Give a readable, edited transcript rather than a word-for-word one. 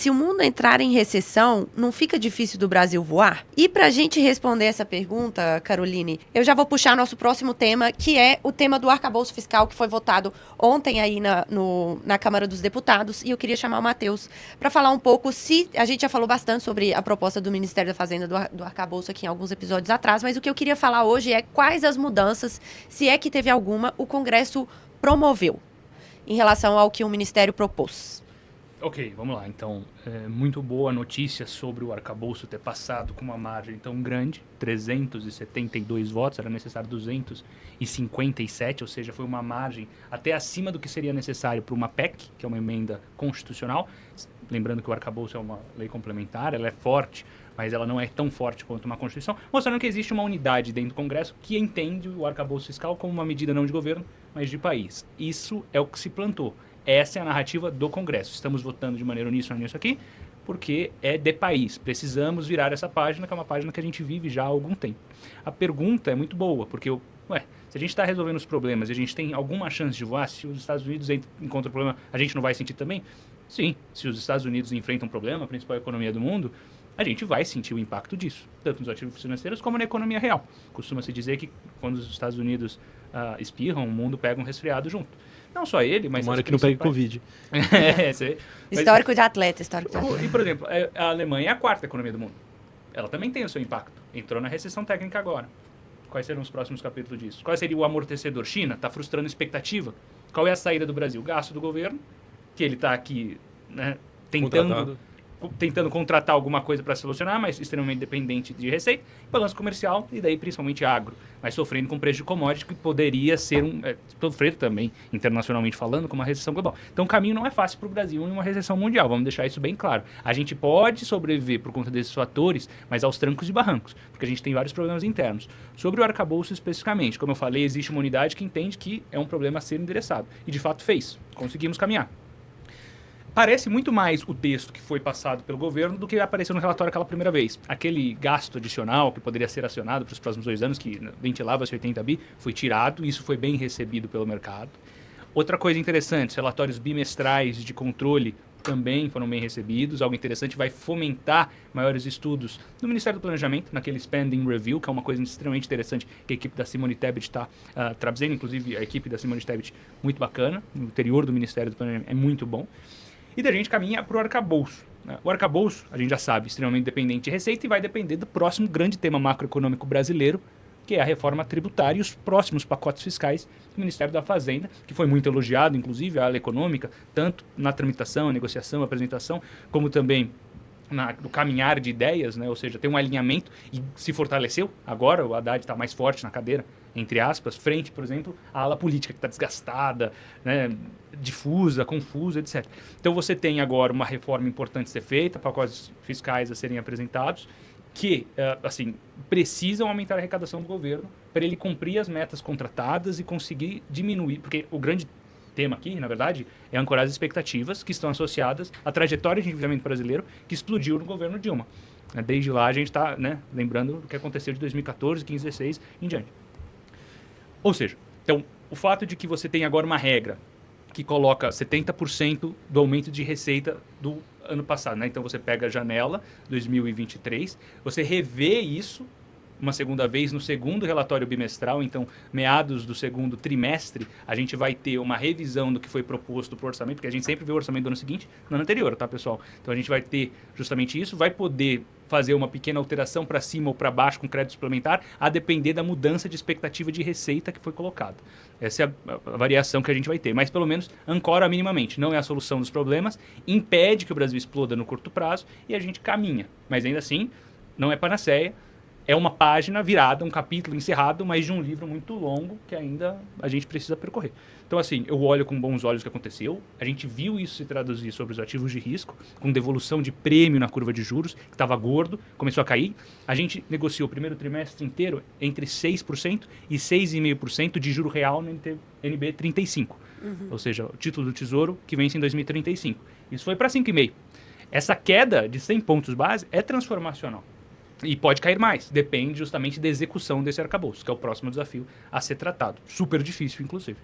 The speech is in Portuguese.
se o mundo entrar em recessão, não fica difícil do Brasil voar? E para a gente responder essa pergunta, Caroline, eu já vou puxar nosso próximo tema, que é o tema do arcabouço fiscal, que foi votado ontem aí na Câmara dos Deputados. E eu queria chamar o Matheus para falar um pouco, se a gente já falou bastante sobre a proposta do Ministério da Fazenda do arcabouço aqui em alguns episódios atrás, mas o que eu queria falar hoje é quais as mudanças, se é que teve alguma, o Congresso promoveu em relação ao que o Ministério propôs. Ok, vamos lá. Então, muito boa notícia sobre o arcabouço ter passado com uma margem tão grande, 372 votos, era necessário 257, ou seja, foi uma margem até acima do que seria necessário para uma PEC, que é uma emenda constitucional. Lembrando que o arcabouço é uma lei complementar, ela é forte, mas ela não é tão forte quanto uma Constituição, mostrando que existe uma unidade dentro do Congresso que entende o arcabouço fiscal como uma medida não de governo, mas de país. Isso é o que se plantou. Essa é a narrativa do Congresso. Estamos votando de maneira uníssona nisso aqui, porque é de país. Precisamos virar essa página, que é uma página que a gente vive já há algum tempo. A pergunta é muito boa, porque se a gente está resolvendo os problemas e a gente tem alguma chance de voar, se os Estados Unidos encontram um problema, a gente não vai sentir também? Sim, se os Estados Unidos enfrentam um problema, a principal economia do mundo, a gente vai sentir o impacto disso, tanto nos ativos financeiros como na economia real. Costuma-se dizer que quando os Estados Unidos espirram, o mundo pega um resfriado junto. Não só ele, mas... Tomara que não pegue Covid. Histórico de atleta, histórico de E, por exemplo, a Alemanha é a quarta economia do mundo. Ela também tem o seu impacto. Entrou na recessão técnica agora. Quais serão os próximos capítulos disso? Qual seria o amortecedor? China está frustrando expectativa. Qual é a saída do Brasil? Gasto do governo, que ele está aqui, né, tentando contratar alguma coisa para solucionar, mas extremamente dependente de receita, balanço comercial e daí principalmente agro, mas sofrendo com preço de commodity que poderia ser sofrer também, internacionalmente falando, com uma recessão global. Então o caminho não é fácil para o Brasil em uma recessão mundial, vamos deixar isso bem claro. A gente pode sobreviver por conta desses fatores, mas aos trancos e barrancos, porque a gente tem vários problemas internos. Sobre o arcabouço especificamente, como eu falei, existe uma unidade que entende que é um problema a ser endereçado, e de fato fez, conseguimos caminhar. Parece muito mais o texto que foi passado pelo governo do que apareceu no relatório aquela primeira vez. Aquele gasto adicional que poderia ser acionado para os próximos 2 anos, que ventilava-se 80 bi, foi tirado e isso foi bem recebido pelo mercado. Outra coisa interessante, os relatórios bimestrais de controle também foram bem recebidos. Algo interessante, vai fomentar maiores estudos no Ministério do Planejamento, naquele Spending Review, que é uma coisa extremamente interessante que a equipe da Simone Tebet está trazendo. Inclusive, a equipe da Simone Tebet, muito bacana. No interior do Ministério do Planejamento é muito bom. E daí a gente caminha para o arcabouço. O arcabouço, a gente já sabe, extremamente dependente de receita e vai depender do próximo grande tema macroeconômico brasileiro, que é a reforma tributária e os próximos pacotes fiscais do Ministério da Fazenda, que foi muito elogiado, inclusive, a área econômica, tanto na tramitação, negociação, apresentação, como também no caminhar de ideias, né? Ou seja, tem um alinhamento e se fortaleceu. Agora o Haddad está mais forte na cadeira, entre aspas, frente, por exemplo, à ala política que está desgastada, né? Difusa, confusa, etc. Então você tem agora uma reforma importante a ser feita, pacotes fiscais a serem apresentados, que, assim, precisam aumentar a arrecadação do governo para ele cumprir as metas contratadas e conseguir diminuir, porque o grande tema aqui, na verdade, é ancorar as expectativas que estão associadas à trajetória de endividamento brasileiro que explodiu no governo Dilma. Desde lá a gente está, né, lembrando o que aconteceu de 2014, 15, 16 em diante. Ou seja, então, o fato de que você tem agora uma regra que coloca 70% do aumento de receita do ano passado, né? Então você pega a janela 2023, você revê isso uma segunda vez no segundo relatório bimestral, então meados do segundo trimestre, a gente vai ter uma revisão do que foi proposto para o orçamento, porque a gente sempre vê o orçamento do ano seguinte, no ano anterior, tá, pessoal? Então a gente vai ter justamente isso, vai poder fazer uma pequena alteração para cima ou para baixo com crédito suplementar, a depender da mudança de expectativa de receita que foi colocada. Essa é a variação que a gente vai ter, mas pelo menos ancora minimamente. Não é a solução dos problemas, impede que o Brasil exploda no curto prazo e a gente caminha. Mas ainda assim, não é panaceia. É uma página virada, um capítulo encerrado, mas de um livro muito longo que ainda a gente precisa percorrer. Então, assim, eu olho com bons olhos o que aconteceu. A gente viu isso se traduzir sobre os ativos de risco, com devolução de prêmio na curva de juros, que estava gordo, começou a cair. A gente negociou o primeiro trimestre inteiro entre 6% e 6,5% de juro real no NB 35. Ou seja, o título do Tesouro que vence em 2035. Isso foi para 5,5%. Essa queda de 100 pontos base é transformacional. E pode cair mais, depende justamente da execução desse arcabouço, que é o próximo desafio a ser tratado. Super difícil, inclusive.